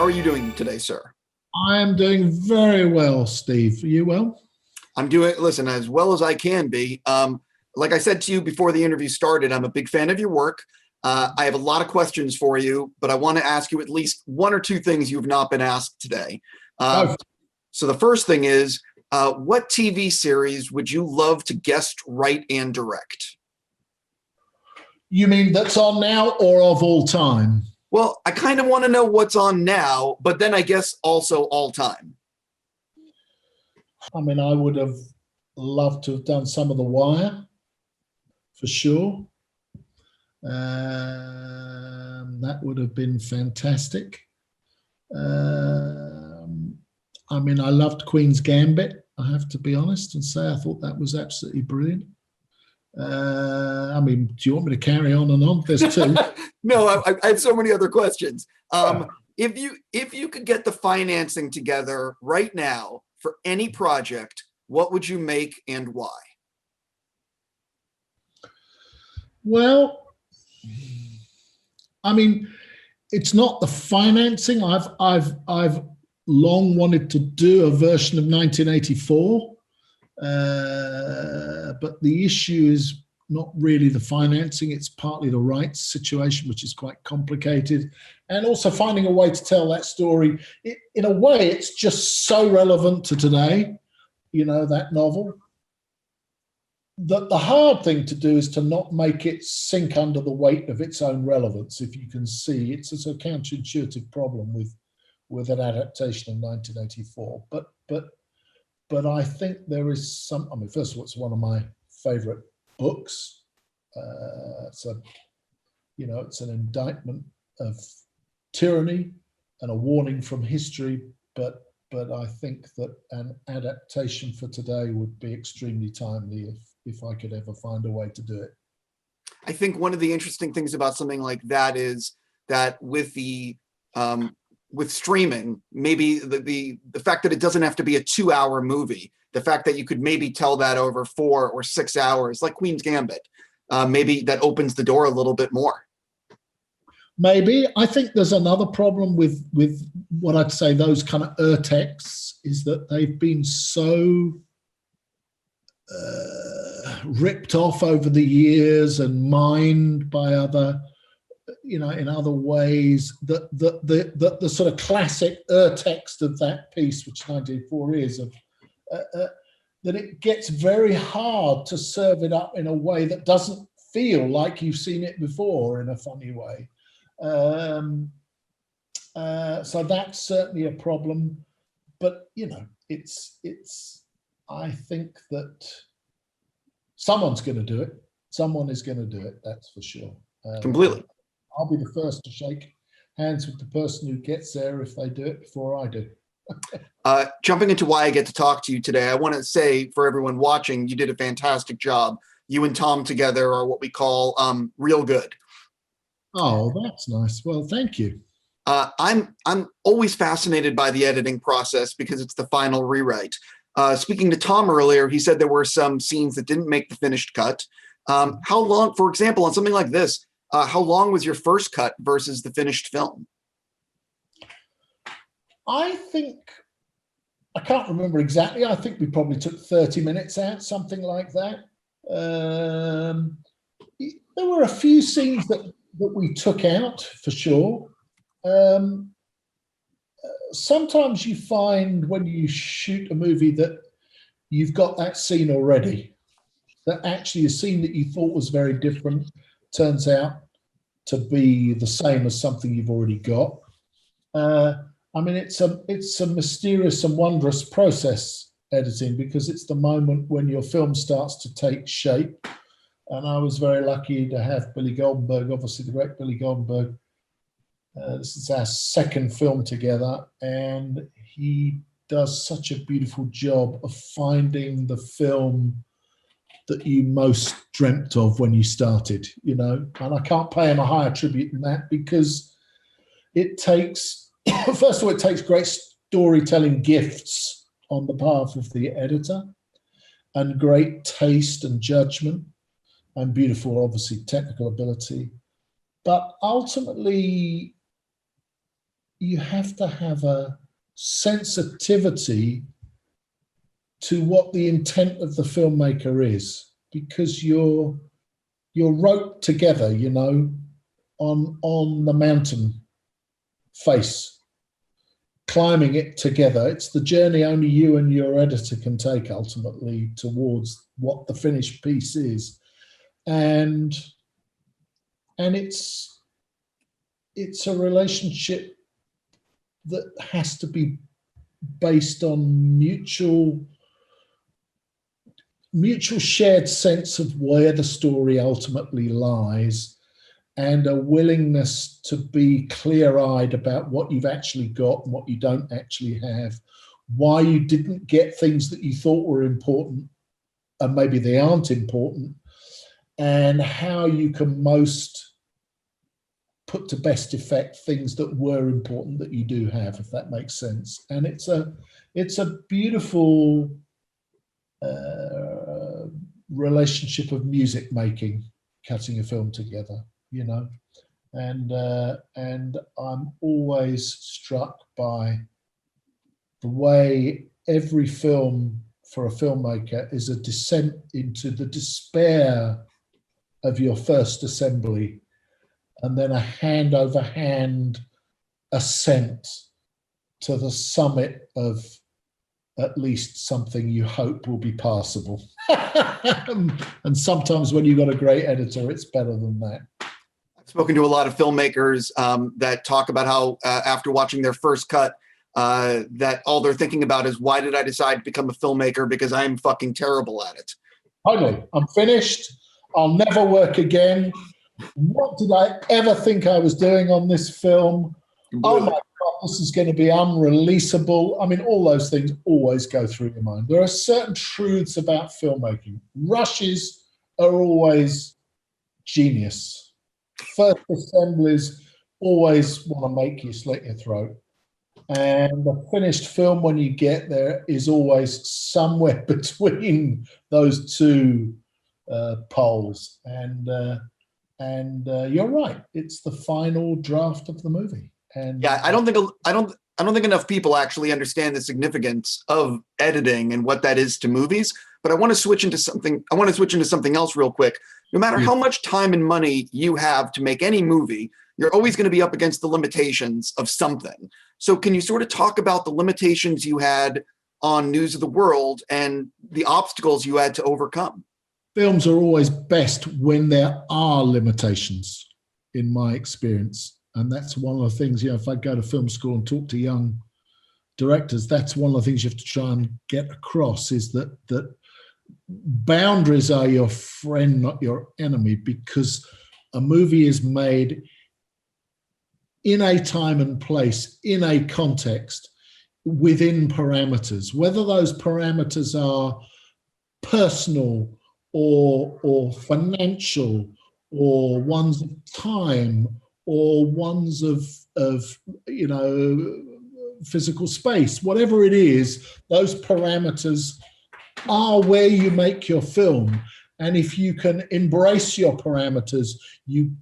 How are you doing today, sir? I am doing very well, Steve. Are you well? I'm doing, listen, as well as I can be. Like I said to you before the interview started, I'm a big fan of your work. I have a lot of questions for you, but I want to ask you at least one or two things you've not been asked today. So the first thing is, what TV series would you love to guest, write, and direct? You mean that's on now or of all time? Well, I kind of want to know what's on now, but then I guess also all time. I mean, I would have loved to have done some of The Wire, for sure. That would have been fantastic. I mean, I loved Queen's Gambit, I have to be honest and say I thought that was absolutely brilliant. I mean, do you want me to carry on and on? There's two. No, I have so many other questions. If you could get the financing together right now for any project, what would you make and why? Well, I mean, it's not the financing. I've long wanted to do a version of 1984. But the issue is not really the financing, it's partly the rights situation, which is quite complicated, and also finding a way to tell that story. In a way, it's just so relevant to today, you know, that novel. The hard thing to do is to not make it sink under the weight of its own relevance. If you can see, it's a counterintuitive problem with an adaptation of 1984. But I think there is some, I mean, first of all, it's one of my favorite books. It's an indictment of tyranny and a warning from history, but I think that an adaptation for today would be extremely timely if I could ever find a way to do it. I think one of the interesting things about something like that is that with streaming, maybe the fact that it doesn't have to be a 2-hour movie, the fact that you could maybe tell that over 4 or 6 hours, like Queen's Gambit, maybe that opens the door a little bit more. Maybe. I think there's another problem with what I'd say those kind of texts is that they've been so ripped off over the years and mined by other, you know, in other ways, that the sort of classic text of that piece, which 1984 is, that it gets very hard to serve it up in a way that doesn't feel like you've seen it before in a funny way. So that's certainly a problem. But, you know, I think that someone's going to do it. Someone is going to do it, that's for sure. Completely. I'll be the first to shake hands with the person who gets there if they do it before I do. Jumping into why I get to talk to you today, I want to say for everyone watching, you did a fantastic job. You and Tom together are what we call real good. Oh, that's nice. Well, thank you. I'm always fascinated by the editing process because it's the final rewrite. Speaking to Tom earlier, he said there were some scenes that didn't make the finished cut. How long, for example, on something like this, how long was your first cut versus the finished film? I think, I can't remember exactly. I think we probably took 30 minutes out, something like that. There were a few scenes that we took out for sure. Sometimes you find when you shoot a movie that you've got that scene already, that actually a scene that you thought was very different turns out to be the same as something you've already got. I mean, it's a mysterious and wondrous process, editing, because it's the moment when your film starts to take shape. And I was very lucky to have Billy Goldenberg, obviously the great Billy Goldenberg. This is our second film together, and he does such a beautiful job of finding the film that you most dreamt of when you started, you know. And I can't pay him a higher tribute than that, because it takes, first of all, it takes great storytelling gifts on the behalf of the editor, and great taste and judgment, and beautiful, obviously, technical ability. But ultimately, you have to have a sensitivity to what the intent of the filmmaker is, because you're roped together, you know, on the mountain face, climbing it together. It's the journey only you and your editor can take ultimately towards what the finished piece is. And it's a relationship that has to be based on mutual shared sense of where the story ultimately lies, and a willingness to be clear-eyed about what you've actually got and what you don't actually have, why you didn't get things that you thought were important and maybe they aren't important, and how you can most put to best effect things that were important that you do have, if that makes sense. And it's a beautiful relationship of music making, cutting a film together, you know. And I'm always struck by the way every film for a filmmaker is a descent into the despair of your first assembly, and then a hand over hand ascent to the summit of at least something you hope will be passable. And sometimes when you've got a great editor, it's better than that. I've spoken to a lot of filmmakers that talk about how after watching their first cut, that all they're thinking about is, why did I decide to become a filmmaker? Because I'm fucking terrible at it. Totally. I'm finished. I'll never work again. What did I ever think I was doing on this film? Oh my God, this is going to be unreleasable. I mean, all those things always go through your mind. There are certain truths about filmmaking. Rushes are always genius. First assemblies always want to make you slit your throat. And the finished film, when you get there, is always somewhere between those two poles. And you're right. It's the final draft of the movie. And yeah, I don't think enough people actually understand the significance of editing and what that is to movies. But I want to switch into something. I want to switch into something else real quick. No matter how much time and money you have to make any movie, you're always going to be up against the limitations of something. So can you sort of talk about the limitations you had on News of the World and the obstacles you had to overcome? Films are always best when there are limitations, in my experience. And that's one of the things, you know, if I go to film school and talk to young directors, that's one of the things you have to try and get across, is that boundaries are your friend, not your enemy, because a movie is made in a time and place, in a context, within parameters. Whether those parameters are personal or financial, or ones of time, or ones of you know, physical space, whatever it is, those parameters are where you make your film. And if you can embrace your parameters, you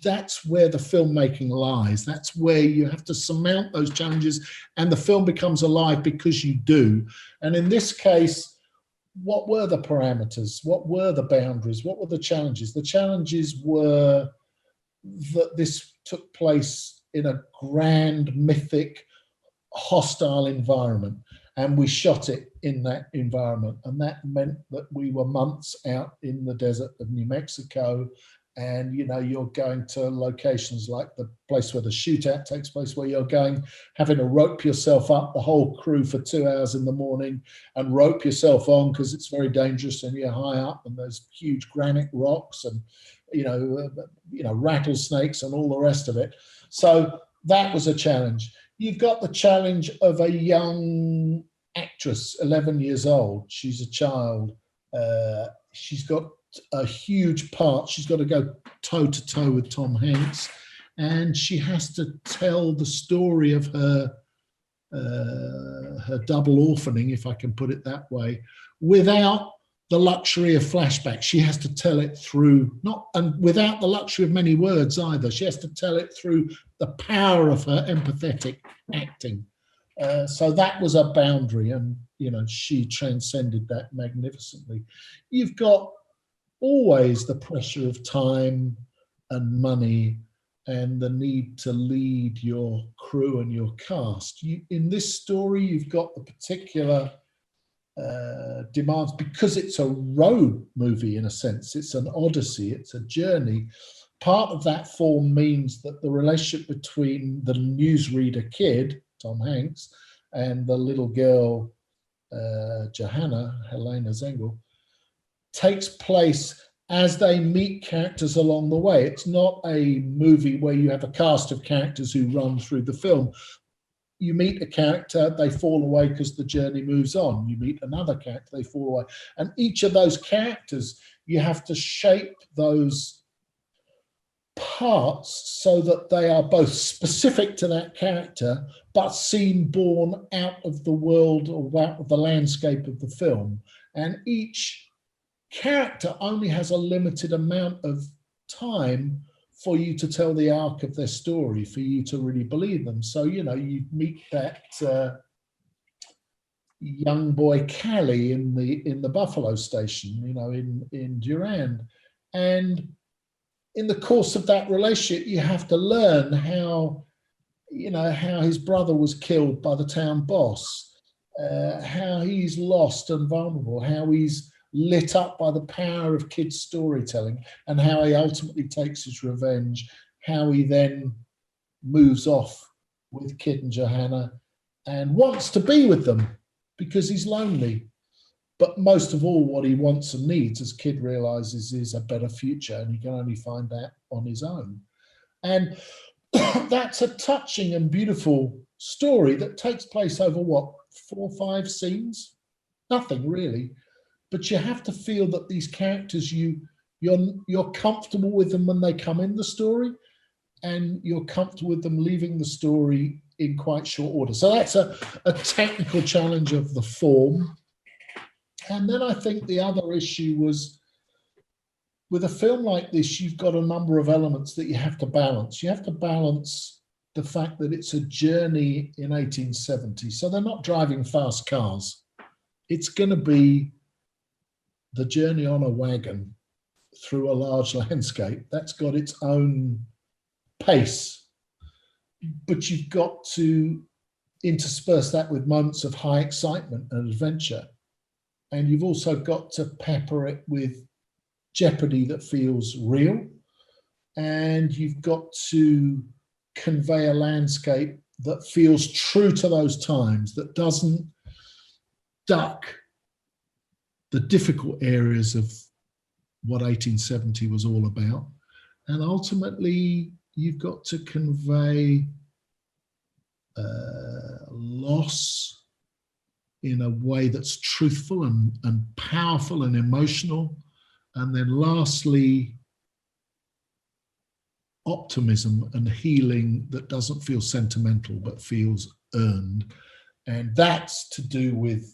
that's where the filmmaking lies. That's where you have to surmount those challenges, and the film becomes alive because you do. And in this case, what were the parameters? What were the boundaries? What were the challenges? The challenges were that this took place in a grand, mythic, hostile environment, and we shot it in that environment. And that meant that we were months out in the desert of New Mexico. And, you know, you're going to locations like the place where the shootout takes place, where you're going, having to rope yourself up, the whole crew, for 2 hours in the morning, and rope yourself on because it's very dangerous and you're high up and there's huge granite rocks and, you know, rattlesnakes and all the rest of it. So that was a challenge. You've got the challenge of a young actress, 11 years old. She's a child. She's got a huge part. She's got to go toe to toe with Tom Hanks, and she has to tell the story of her double orphaning, if I can put it that way, without the luxury of flashback. She has to tell it through, not and without the luxury of many words either. She has to tell it through the power of her empathetic acting. So that was a boundary, and she transcended that magnificently. You've got always the pressure of time and money and the need to lead your crew and your cast. In this story, you've got the particular demands, because it's a road movie in a sense. It's an odyssey, it's a journey. Part of that form means that the relationship between the newsreader kid, Tom Hanks, and the little girl, Johanna, Helena Zengel, takes place as they meet characters along the way. It's not a movie where you have a cast of characters who run through the film. You meet a character, they fall away because the journey moves on. You meet another character, they fall away. And each of those characters, you have to shape those parts so that they are both specific to that character, but seen born out of the world or out of the landscape of the film. And each character only has a limited amount of time for you to tell the arc of their story, for you to really believe them. So, you meet that young boy Callie in the Buffalo station, in Durand. And in the course of that relationship, you have to learn how his brother was killed by the town boss, how he's lost and vulnerable, how he's lit up by the power of kids' storytelling, and how he ultimately takes his revenge, how he then moves off with Kid and Johanna and wants to be with them because he's lonely. But most of all, what he wants and needs, as Kid realizes, is a better future, and he can only find that on his own. And that's a touching and beautiful story that takes place over, 4 or 5 scenes? Nothing really. But you have to feel that these characters, you're comfortable with them when they come in the story, and you're comfortable with them leaving the story in quite short order. So that's a technical challenge of the form. And then I think the other issue was, with a film like this, you've got a number of elements that you have to balance. You have to balance the fact that it's a journey in 1870. So they're not driving fast cars. It's going to be the journey on a wagon through a large landscape. That's got its own pace. But you've got to intersperse that with moments of high excitement and adventure. And you've also got to pepper it with jeopardy that feels real. And you've got to convey a landscape that feels true to those times, that doesn't duck the difficult areas of what 1870 was all about. And ultimately, you've got to convey loss in a way that's truthful and powerful and emotional. And then lastly, optimism and healing that doesn't feel sentimental, but feels earned. And that's to do with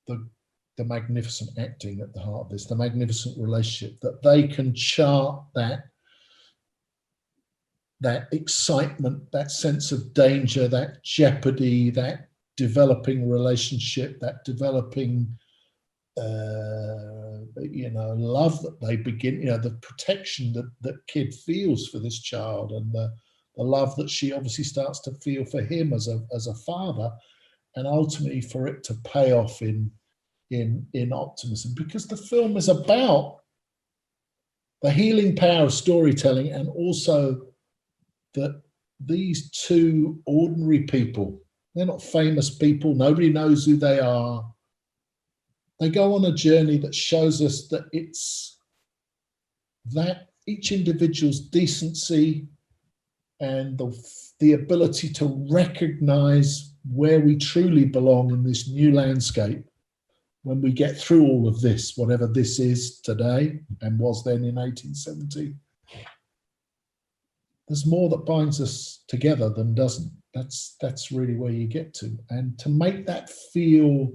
the magnificent acting at the heart of this, the magnificent relationship, that they can chart that excitement, that sense of danger, that jeopardy, that developing relationship, that developing love that they begin, the protection that Kid feels for this child, and the love that she obviously starts to feel for him as a father, and ultimately for it to pay off in optimism, because the film is about the healing power of storytelling, and also that these two ordinary people, they're not famous people, nobody knows who they are. They go on a journey that shows us that it's that each individual's decency and the ability to recognize where we truly belong in this new landscape when we get through all of this, whatever this is today and was then in 1870. There's more that binds us together than doesn't. That's really where you get to. And to make that feel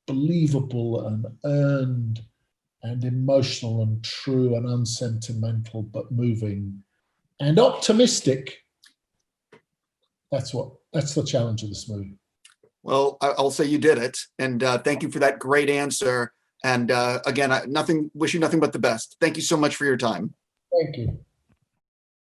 believable and earned and emotional and true and unsentimental, but moving and optimistic. That's the challenge of this movie. Well, I'll say you did it. And thank you for that great answer. And again, wish you nothing but the best. Thank you so much for your time. Thank you.